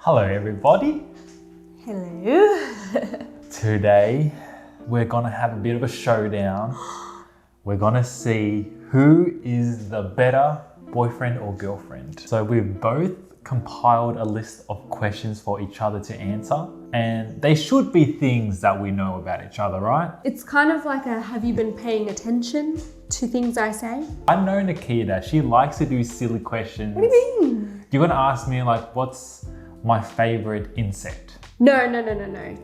Hello everybody. Hello. Today we're gonna have a bit of a showdown. We're gonna see who is the better boyfriend or girlfriend. So we've both compiled a list of questions for each other to answer, and they should be things that we know about each other, right? It's kind of like a have you been paying attention to things I say? I know Nikita, she likes to do silly questions. What do you mean? You're gonna ask me like, what's my favorite insect? No.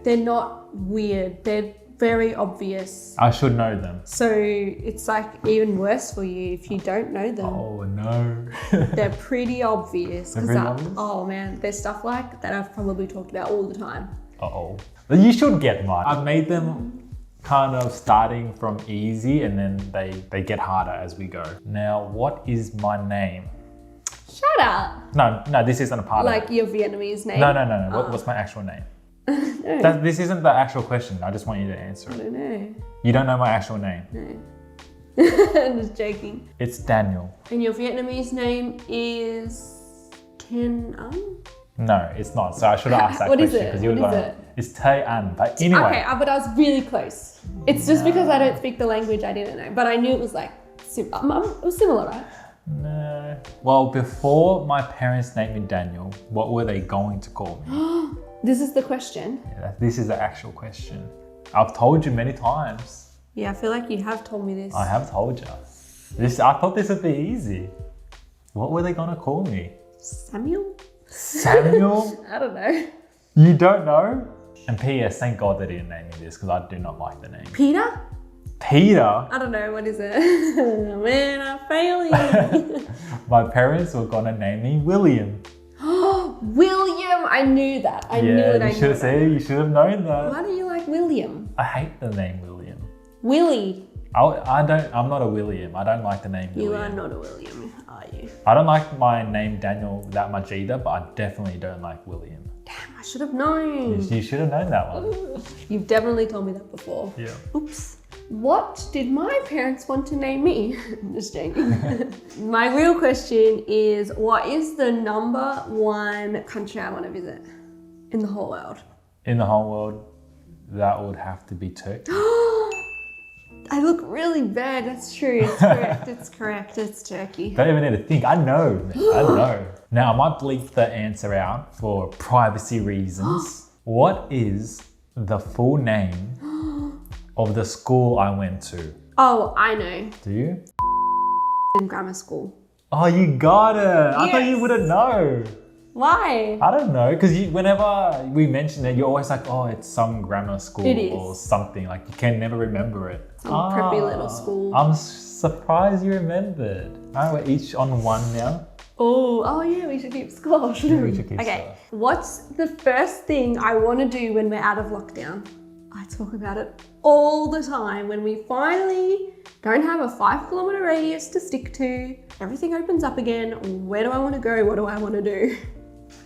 They're not weird. They're very obvious. I should know them. So it's like even worse for you if you don't know them. Oh no. They're pretty obvious. They're pretty obvious? Oh man, there's stuff like that I've probably talked about all the time. Uh-oh. But you should get mine. I've made them kind of starting from easy and then they get harder as we go. Now, what is my name? Shut up. No, this isn't a part of it. Like your Vietnamese name? No. What's my actual name? No. This isn't the actual question. I just want you to answer I it. don't know. You don't know my actual name? No. I'm just joking. It's Daniel. And your Vietnamese name is Tin An? No, it's not. So I should have asked that What is question it? because you were What is going. it? It's Tay An. But anyway. Okay, but I was really close. It's just because I don't speak the language I didn't know. But I knew it was like, it was similar, right? No. Well, before my parents named me Daniel, what were they going to call me? This is the question. Yeah, this is the actual question. I've told you many times. Yeah, I feel like you have told me this. I have told you. I thought this would be easy. What were they going to call me? Samuel? Samuel? I don't know. You don't know? And P.S. Thank God they didn't name me this because I do not like the name. Peter? Peter? I don't know, what is it? Man, I'm failing. My parents were going to name me William. William! I knew that. I knew it. You should have said, you should have known that. Why do you like William? I hate the name William. Willie. I'm not a William. I don't like the name You William. are not a William, are you? I don't like my name Daniel that much either, but I definitely don't like William. Damn, I should have known. You should have known that one. You've definitely told me that before. Yeah. Oops. What did my parents want to name me? I'm just joking. My real question is, what is the #1 country I want to visit in the whole world? In the whole world, that would have to be Turkey. I look really bad. That's true. It's correct. It's correct. It's Turkey. Don't even need to think. I know, man. I know. Now, I might bleep the answer out for privacy reasons. What is the full name of the school I went to? Oh, I know. Do you? In grammar school. Oh, you got it. I thought you Yes. wouldn't know. Why? I don't know, because whenever we mention it, you're always like, oh, it's some grammar school It is. or something. Like, you can never remember it. Some preppy little school. I'm surprised you remembered. All right, we're each on one now. Oh yeah, we should keep score, shouldn't we? We should keep Okay, score. what's the first thing I want to do when we're out of lockdown? I talk about it all the time. When we finally don't have a 5-kilometer radius to stick to, everything opens up again. Where do I want to go? What do I want to do?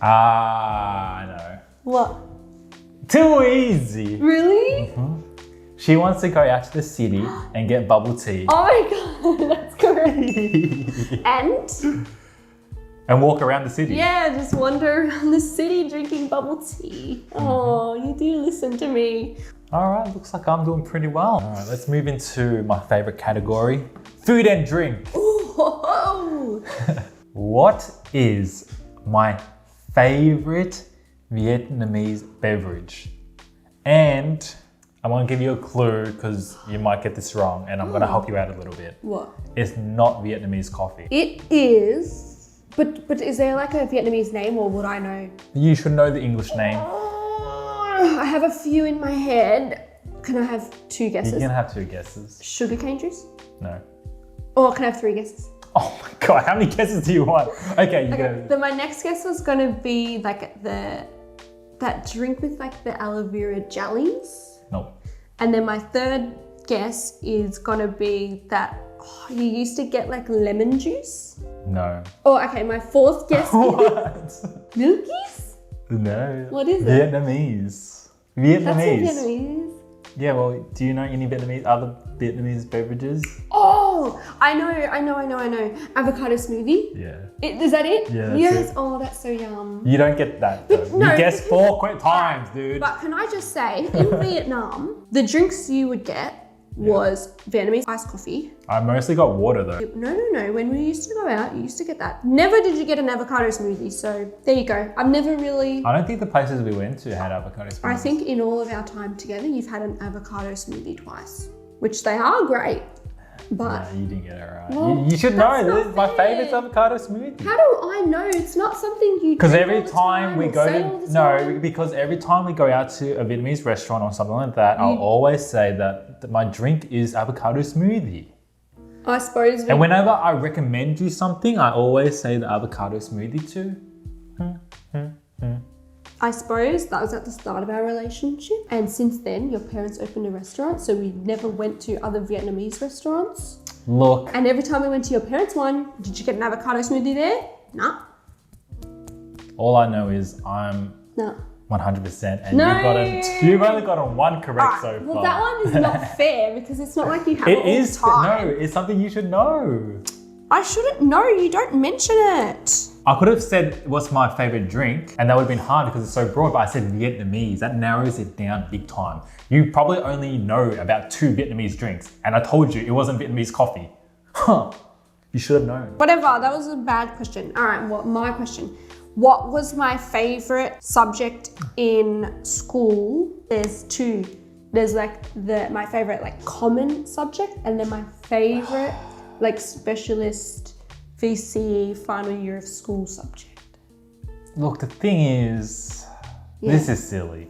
I know. What? Too easy. Really? She wants to go out to the city and get bubble tea. Oh my god, that's correct. And walk around the city. Yeah, just wander around the city drinking bubble tea. Oh, you do listen to me. All right, looks like I'm doing pretty well. All right, let's move into my favorite category, food and drink. Ooh. What is my favorite Vietnamese beverage? And I want to give you a clue because you might get this wrong and I'm going to help you out a little bit. What? It's not Vietnamese coffee. It is, but is there like a Vietnamese name or would I know? You should know the English name. I have a few in my head. Can I have 2 guesses? You can have 2 guesses. Sugarcane juice? No. Or can I have 3 guesses? Oh my God, how many guesses do you want? Okay, you go. Then my next guess was gonna be like that drink with like the aloe vera jellies. Nope. And then my third guess is gonna be that you used to get like lemon juice. No. Oh, okay. My 4th guess is What? Milkies. No. What is it? Vietnamese. That's Vietnamese. Vietnamese. Yeah, well, do you know any other Vietnamese beverages? Oh, I know. Avocado smoothie. Yeah. Is that it? Yeah, that's Yes. it. Oh, that's so yum. You don't get that, though. no, you guessed 4 quick times, dude. But can I just say, in Vietnam, the drinks you would get was Vietnamese iced coffee. I mostly got water, though. No. When we used to go out, you used to get that. Never did you get an avocado smoothie. So there you go. I've never really... I don't think the places we went to had avocado smoothies. I think in all of our time together, you've had an avocado smoothie twice, which they are great. But Nah, you didn't get it right. Well, you should that's know. not This is my fair. favorite avocado smoothie. how do I know? It's not something you Because drink every all the time we or go say all to the time. because every time we go out to a Vietnamese restaurant or something like that, I'll always say that my drink is avocado smoothie. I suppose. And whenever I recommend you something, I always say the avocado smoothie too. I suppose that was at the start of our relationship, and since then your parents opened a restaurant, so we never went to other Vietnamese restaurants. Look, And every time we went to your parents' one, did you get an avocado smoothie there? Nah. all I know is I'm No. 100%, and No. you've only gotten 1 correct so far. Well, that one is not fair because it's not like you have it It all is the time. no, it's something you should know. I shouldn't know. You don't mention it. I could have said what's my favorite drink, and that would have been hard because it's so broad, but I said Vietnamese. That narrows it down big time. You probably only know about 2 Vietnamese drinks, and I told you it wasn't Vietnamese coffee. Huh. You should have known. Whatever. That was a bad question. All right. Well, my question. What was my favorite subject in school? There's 2. There's like my favorite like common subject, and then my favorite like specialist VCE final year of school subject. Look, the thing is, this is silly.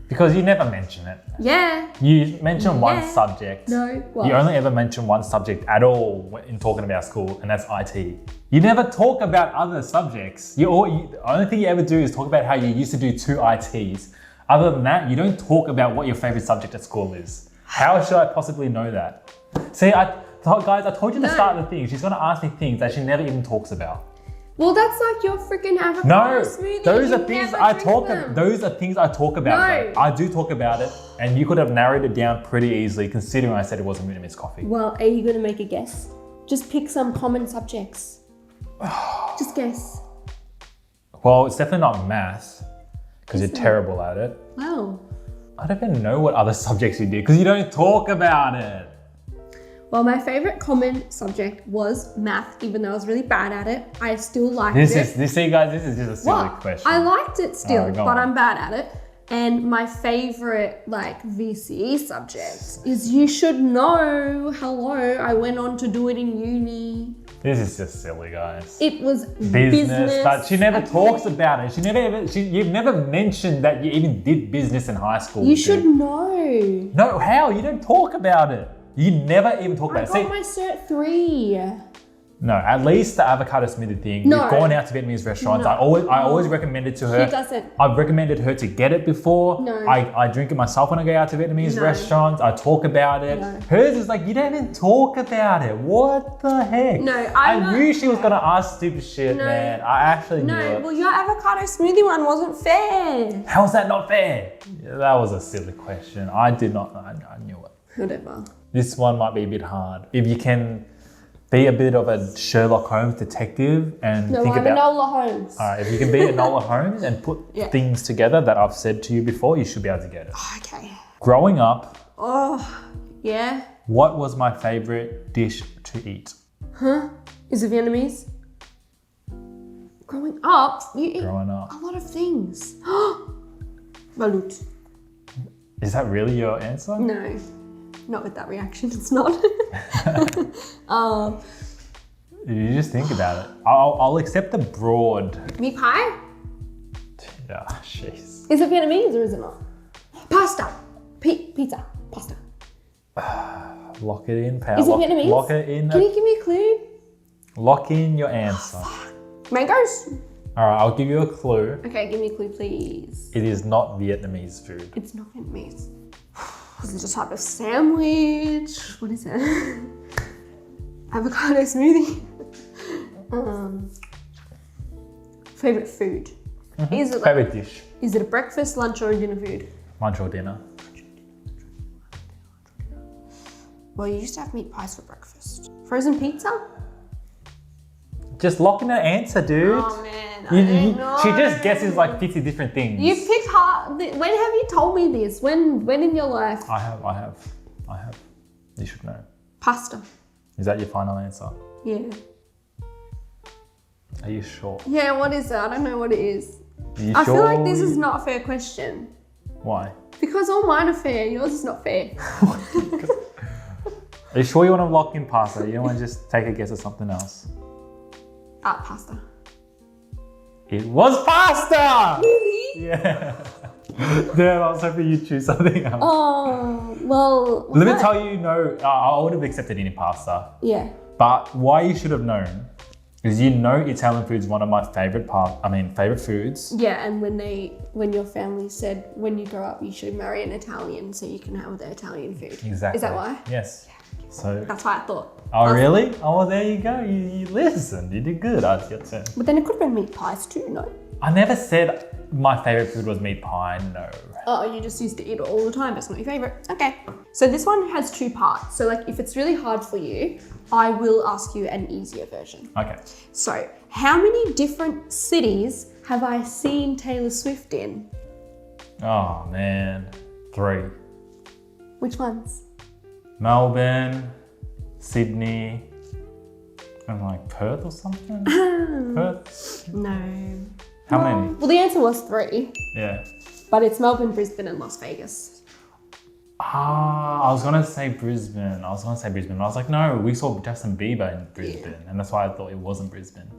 Because you never mention it. Yeah. You mention one Yeah. subject. No. What? You only ever mention one subject at all in talking about school, and that's IT. You never talk about other subjects. The only thing you ever do is talk about how you used to do 2 ITs. Other than that, you don't talk about what your favorite subject at school is. How should I possibly know that? See, guys, I told you at the start of the thing. She's going to ask me things that she never even talks about. Well, that's like your freaking avocado No, smoothie. those You are things never I drink talk them. about. Those are things I talk about. No. Though. I do talk about it, and you could have narrowed it down pretty easily considering I said it wasn't Vietnamese coffee. Well, are you going to make a guess? Just pick some common subjects. Just guess. Well, it's definitely not maths because you're terrible at it. Wow. I don't even know what other subjects you did because you don't talk about it. Well, my favorite common subject was math, even though I was really bad at it. I still liked This it. is just a silly question. I liked it still, Alright, go but on. I'm bad at it. And my favorite like VCE subject is you should know. Hello, I went on to do it in uni. This is just silly, guys. It was Business, but she never Okay. talks about it. You've never mentioned that you even did business in high school. You dude. should know. No, how? You don't talk about it. You never even talk I about got it. See, my cert 3. no, at least the avocado smoothie thing. No. We've gone out to Vietnamese restaurants. No. I always recommend it to her. She doesn't. I've recommended her to get it before. No. I drink it myself when I go out to Vietnamese No. restaurants. I talk about it. No. Hers is like, you don't even talk about it. What the heck? No, I I'm not- knew she was going to ask stupid shit, No. man. I actually knew No, it. well, your avocado smoothie one wasn't fair. How's that not fair? Yeah, that was a silly question. I did not, I knew it. Whatever. This one might be a bit hard. If you can be a bit of a Sherlock Holmes detective and No, think I'm about... Enola Holmes. All right, if you can be Enola Holmes and put Yeah. things together that I've said to you before, you should be able to get it. Okay. Growing up, Oh, yeah. what was my favorite dish to eat? Huh? Is it Vietnamese? Growing up, you eat Growing up. a lot of things. Balut. Is that really your answer? No, not with that reaction. It's not. You just think about it. I'll accept the broad... Meat pie? Yeah, jeez. Is it Vietnamese or is it not? Pasta. Pizza. Pasta. Lock it in, pal. Is it Vietnamese? Lock it in. Can you give me a clue? Lock in your answer. Mangoes? All right, I'll give you a clue. Okay, give me a clue, please. It is not Vietnamese food. It's not Vietnamese. Is it a type of sandwich? What is it? Avocado smoothie? Favorite food? Is it like, Favorite dish? is it a breakfast, lunch, or a dinner food? Lunch or dinner? Well, you used to have meat pies for breakfast. Frozen pizza? Just lock in an answer, dude. Oh man, I don't know. She just guesses like 50 different things. You picked hard. When have you told me this? When in your life? I have. You should know. Pasta. Is that your final answer? Yeah. Are you sure? Yeah, what is it? I don't know what it is. Are you I sure? feel like this is not a fair question. Why? Because all mine are fair, yours is not fair. Are you sure you want to lock in pasta? You don't want to just take a guess at something else? Pasta. It was pasta! Really? Yeah. Damn, I was hoping you'd choose something else. Oh, well. Let me tell you, no, I would have accepted any pasta. Yeah. But why you should have known is Italian food is one of my favorite foods. Yeah, and when your family said when you grow up you should marry an Italian so you can have their Italian food. Exactly. Is that why? Yes. So. That's why I thought. Oh really? Oh well, there you go. You listened. You did good. It's your turn. But then it could have been meat pies too, no? I never said my favorite food was meat pie. No. Oh, you just used to eat it all the time. That's not your favorite. Okay. So this one has two parts. So like if it's really hard for you, I will ask you an easier version. Okay. So how many different cities have I seen Taylor Swift in? Oh man, 3. Which ones? Melbourne, Sydney, and like Perth or something? Perth? No. How many? Well, the answer was 3, Yeah. but it's Melbourne, Brisbane, and Las Vegas. I was gonna say Brisbane. But I was like, no, we saw Justin Bieber in Brisbane, and that's why I thought it wasn't Brisbane.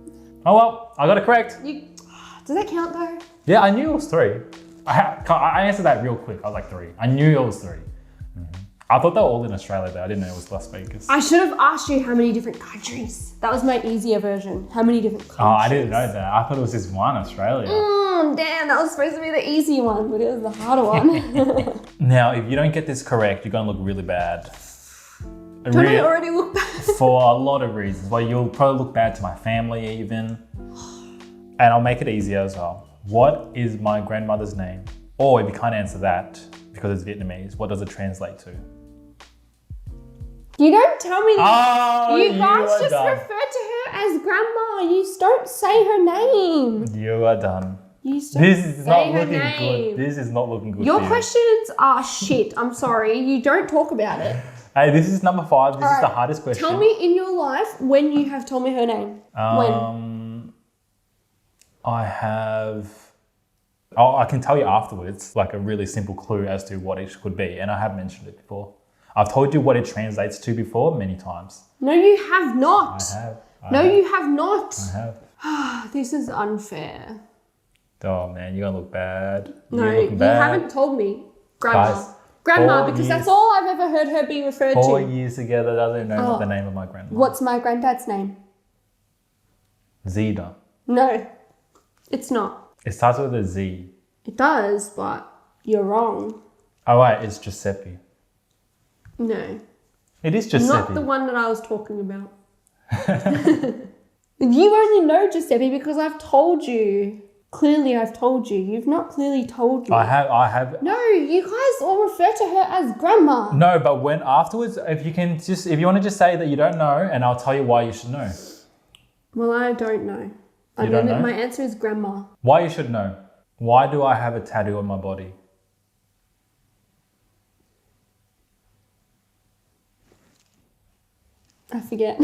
Oh well, I got it correct. Does that count though? Yeah, I knew it was 3. I answered that real quick. I was like 3. I knew it was 3. I thought they were all in Australia, but I didn't know it was Las Vegas. I should have asked you how many different countries. That was my easier version. How many different countries? Oh, I didn't know that. I thought it was just one, Australia. Damn, that was supposed to be the easy one, but it was the harder one. Now, if you don't get this correct, you're gonna look really bad. Don't I already look bad? For a lot of reasons. Well, you'll probably look bad to my family even. And I'll make it easier as well. What is my grandmother's name? Or if you can't answer that, because it's Vietnamese, what does it translate to? You don't tell me that. Oh, you guys just done. refer to her as grandma. You don't say her name. You are done. This This is not looking good. This is not looking good. Your for you. questions are shit. I'm sorry. You don't talk about it. Hey, this is number 5. This is the hardest question. Tell me in your life when you have told me her name. When? I have. Oh, I can tell you afterwards, like a really simple clue as to what it could be, and I have mentioned it before. I've told you what it translates to before many times. No, you have not. I have. You have not. I have. This is unfair. Oh man, you're gonna look bad. No, You're looking you bad. haven't told me. Grandma. Guys, Grandma, 4 because years- that's all I've ever heard her be referred 4 to. years together, doesn't know the name of my grandma. What's my granddad's name? Zeta. No, it's not. It starts with a Z. It does, but you're wrong. Oh wait, it's Giuseppe. No, It is Giuseppe. not the one that I was talking about. You only know Giuseppe because I've told you. Clearly, I've told you. You've not clearly told me. I have. No, you guys all refer to her as grandma. No, but when afterwards, if you want to just say that you don't know, and I'll tell you why you should know. Well, I don't know. You don't know? My answer is grandma. Why you should know. Why do I have a tattoo on my body? I forget.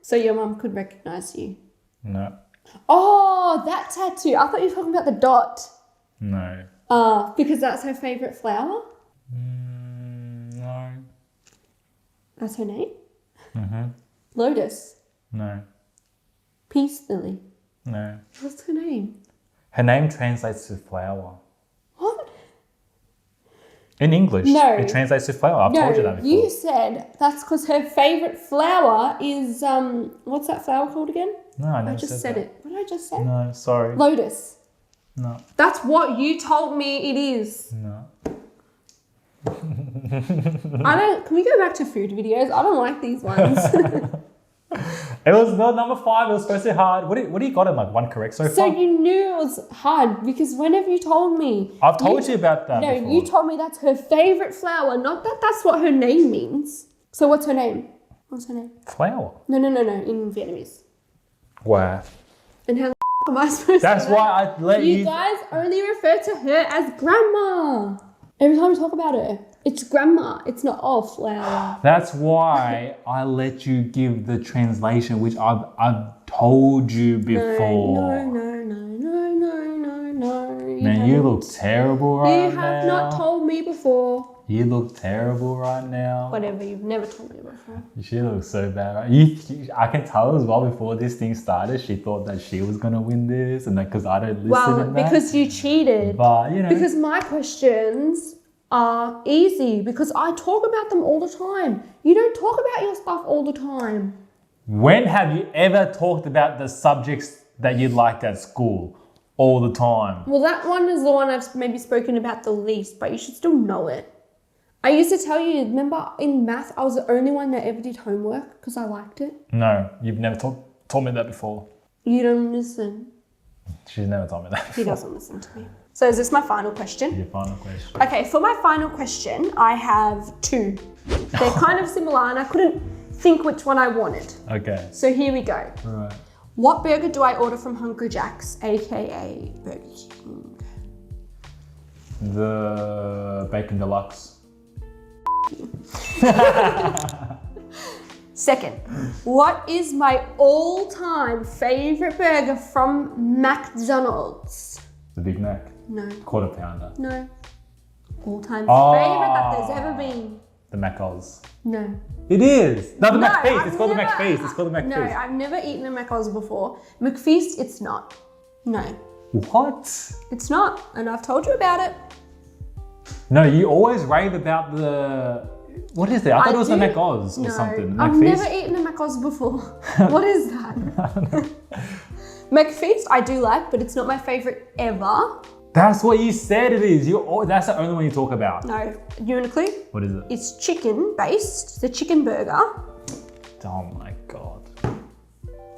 So your mum could recognize you. No. Oh, that tattoo. I thought you were talking about the dot. No. Because that's her favourite flower? No. That's her name? Mm-hmm. Lotus. No. Peace lily. No. What's her name? Her name translates to flower. What? In English. No. It translates to flower. I've told you that before. You said that's because her favourite flower is, what's that flower called again? No, I never I just said said it. What did I just say? No, sorry. Lotus. No. That's what you told me it is. No. Can we go back to food videos? I don't like these ones. It was not number 5. It was supposed to be hard. What do you got in like 1 correct so So far? you knew it was hard because whenever you told me. I've told you about that No, before. you told me that's her favourite flower, not that that's what her name means. So what's her name? What's her name? Flower. No, in Vietnamese. Wow. And how the am I supposed That's to know? why I let you... You guys only refer to her as grandma. Every time we talk about her, it's grandma. It's not Flower. That's why I let you give the translation, which I've told you before. No. Man, you look terrible right now. You have not told me before. You look terrible right now. Whatever, you've never told me before. She looks so bad, right? I can tell as well before this thing started, she thought that she was going to win this and that because I don't listen Well, and that. because you cheated. But, you know. Because my questions are easy because I talk about them all the time. You don't talk about your stuff all the time. When have you ever talked about the subjects that you liked at school? All the time. Well, that one is the one I've maybe spoken about the least, but you should still know it. I used to tell you, remember in math, I was the only one that ever did homework because I liked it. No, you've never told me that before. You don't listen. She's never told me that before. He doesn't listen to me. So is this my final question? Your final question. Okay, for my final question, I have two. They're kind of similar and I couldn't think which one I wanted. Okay. So here we go. All right. What burger do I order from Hungry Jack's, aka Burger King? The Bacon Deluxe. Second, what is my all-time favorite burger from McDonald's? The Big Mac. No. Quarter pounder. No. All-time Oh. favorite that there's ever been. The Macos. No. It is. No, the No, McFeast. I've It's called the never- McFeast. It's called the McFeast. No, I've never eaten a Macos before. McFeast, it's not. No, What? it's not. And I've told you about it. No, you always rave about the... What is it? I thought it was the do- Macos or No, something. I've McFeast? never eaten a Macos before. What is that? McFeast, I do like, but it's not my favorite ever. That's what you said it is. That's the only one you talk about. No, you want a clue? What is it? It's chicken based. It's a chicken burger. Oh my God.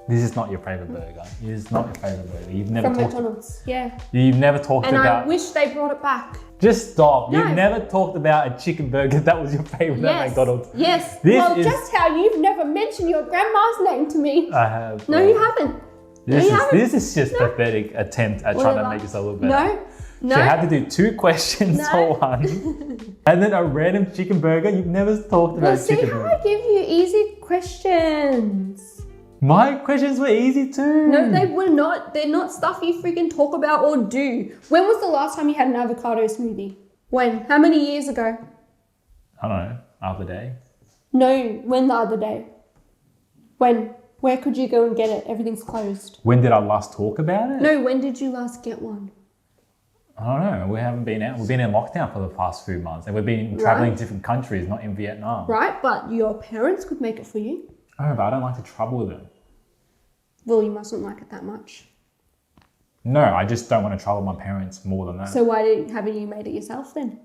This is not your favorite burger. This is not your favorite burger. You've never From talked... McDonald's, yeah. You've never talked And about... I wish they brought it back. Just stop. No. You've never talked about a chicken burger that was your favorite at McDonald's. Yes. This Well, is- just how you've never mentioned your grandma's name to me. I have... No, you haven't. This is just pathetic attempt at trying to Whatever. make yourself look better. No. She had to do 2 questions No. for one. And then a random chicken burger. You've never talked about Well, a see chicken how burger. I give you easy questions. My questions were easy too. No, they were not. They're not stuff you freaking talk about or do. When was the last time you had an avocado smoothie? When? How many years ago? I don't know. Other day. No, when the other day? When? Where could you go and get it? Everything's closed. When did I last talk about it? No, when did you last get one? I don't know. We haven't been out. We've been in lockdown for the past few months, and we've been traveling to different countries, not in Vietnam. Right, but your parents could make it for you. Oh, but I don't like to trouble them. Well, you mustn't like it that much. No, I just don't want to trouble my parents more than that. So haven't you made it yourself then?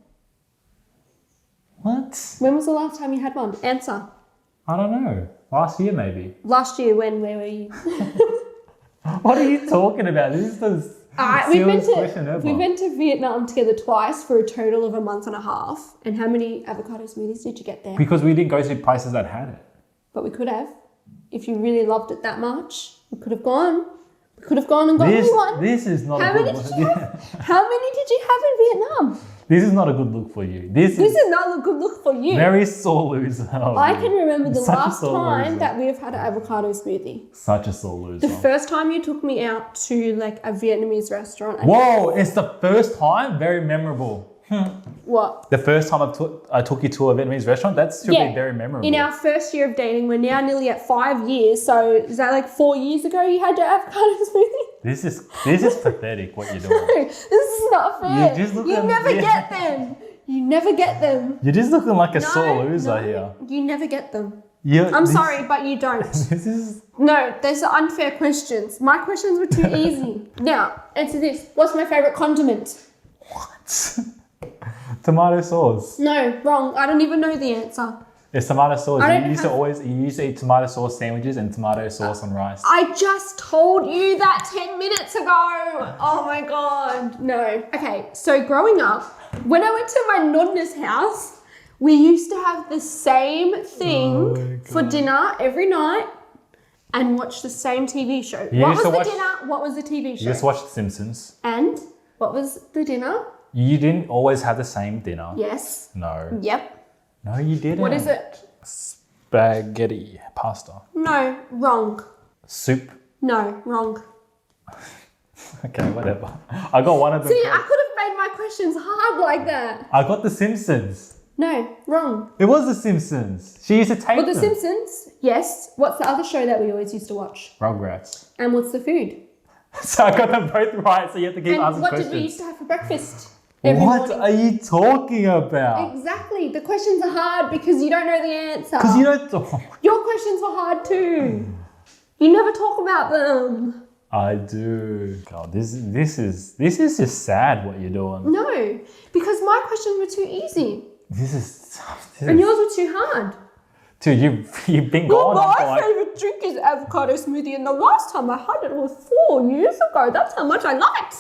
What? When was the last time you had one? Answer. I don't know. Last year, maybe. Last year, when? Where were you? What are you talking about? This is the silliest question ever. we went to Vietnam together twice for a total of a month and a half. And how many avocado smoothies did you get there? Because we didn't go to places that had it. But we could have. If you really loved it that much, we could have gone. We could have gone and got you one. This is not How a good many look. did you have? How many did you have in Vietnam? This is not a good look for you. This This is not a good look for you. very sore loser. I can remember the Such a last sore time loser. that we have had an avocado smoothie. Such a sore loser. The first time you took me out to like a Vietnamese restaurant. Whoa, it's the first time? Very memorable. What? The first time I took you to a Vietnamese restaurant, that should be very memorable. In our first year of dating, we're now nearly at 5 years. So is that like 4 years ago you had your avocado smoothie? This is pathetic what you're doing. No, this is not fair. You never get them. You never get them. You're just looking like a sore loser here. You never get them. I'm sorry, but you don't. This is... No, those are unfair questions. My questions were too easy. Now, answer this. What's my favorite condiment? What? Tomato sauce. No, wrong. I don't even know the answer. It's tomato sauce. I You don't used to eat tomato sauce sandwiches and tomato sauce on rice. I just told you that 10 minutes ago. Oh my God. No. Okay, so growing up, when I went to my nonna's house, We used to have the same thing for dinner every night and watch the same TV show. You What used was to the watch- dinner? What was the TV show? You just watched The Simpsons. And what was the dinner? You didn't always have the same dinner. Yes. No. Yep. No, you didn't. What is it? Spaghetti. Pasta. No, wrong. Soup. No, wrong. Okay, whatever. I got one of them. See, I could have made my questions hard like that. I got The Simpsons. No, wrong. It was The Simpsons. She used to take Well, The them. Simpsons, yes. What's the other show that we always used to watch? Rugrats. And what's the food? So I got them both right, so you have to keep And asking what questions. did we used to have for breakfast? Every What morning? are you talking about? Exactly. The questions are hard because you don't know the answer. Because you don't talk. Your questions were hard too. You never talk about them. I do. God, this is just sad what you're doing. No, because my questions were too easy This is tough. and yours were too hard. Dude, you've been Well, gone on for my like favorite drink is avocado smoothie, and the last time I had it was 4 years ago. That's how much I liked.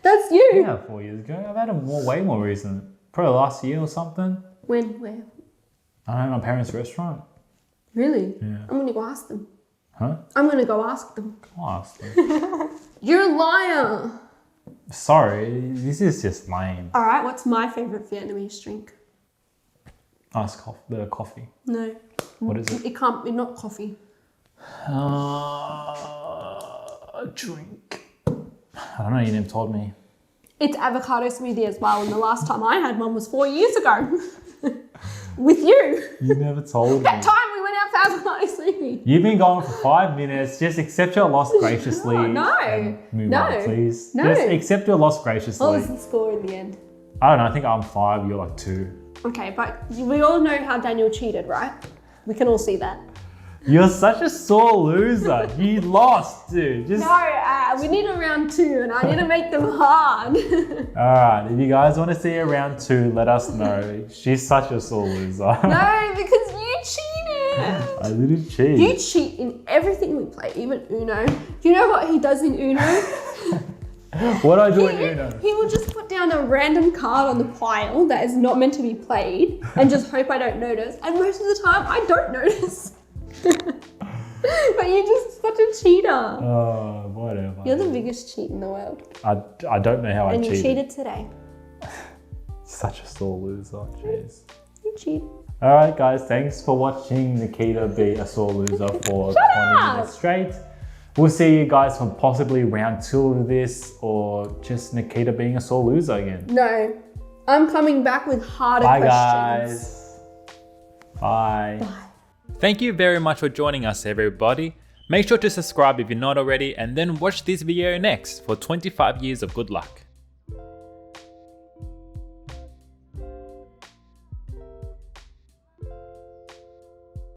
That's you. yeah, 4 years ago. I've had them way more recent. Probably last year or something. When? Where? I don't know, my parents' restaurant. Really? Yeah. I'm gonna go ask them. Huh? I'm gonna go ask them. I'll ask them. You're a liar. Sorry, this is just lame. All right. What's my favorite Vietnamese drink? Ask the coffee. No. What is it? It can't be not coffee. A drink. I don't know, you never told me. It's avocado smoothie as well, and the last time I had one was 4 years ago. With you. You never told me. That time we went out for avocado smoothie. You've been gone for 5 minutes. Just accept your loss graciously. No. and move No. on, please. No. Just accept your loss graciously. What was the score in the end? I don't know, I think I'm 5, you're like 2. Okay, but we all know how Daniel cheated, right? We can all see that. You're such a sore loser. You lost, dude. Just No, we need a round 2, and I need to make them hard. Alright, if you guys want to see a round 2, let us know. She's such a sore loser. No, because you cheated. I didn't cheat. You cheat in everything we play, even Uno. Do you know what he does in Uno? What do I do in Uno? He will just put down a random card on the pile that is not meant to be played and just hope I don't notice. And most of the time, I don't notice. But you're just such a cheater. Oh, whatever. You're the biggest cheat in the world. I don't know how And I you cheated today. Such a sore loser. Jeez. You cheated. Alright guys, thanks for watching Nikita be a sore loser for 20 minutes straight. We'll see you guys for possibly round 2 of this, or just Nikita being a sore loser again. No, I'm coming back with harder Bye questions. guys. Bye. Bye. Thank you very much for joining us, everybody. Make sure to subscribe if you're not already, and then watch this video next for 25 years of good luck.